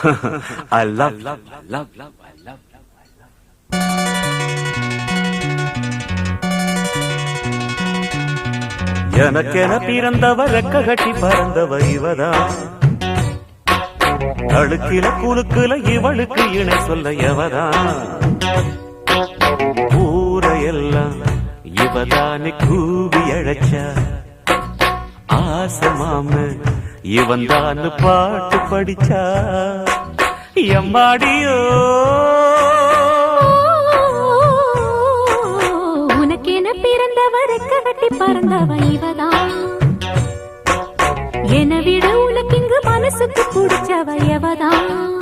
I love, love, love, love, I love, love, I love. எனக்கென பிறந்தவ ரெக்க கட்டி பறந்தவ இவதான். அழுக்கில குலுக்குல இவளுக்கு இணை சொல்ல எவதான். ஊரையெல்லாம் இவதானே கூவி அழைச்சா. ஆசமாம இவன் தான் பாட்டு படிச்சா. எம்மாடியோ உனக்கென பிறந்தவ ரெக்க கட்டி பறந்தவ இவதான். என விட உனக்கு இங்கு மனசுக்கு பிடிச்சவ எவதான்.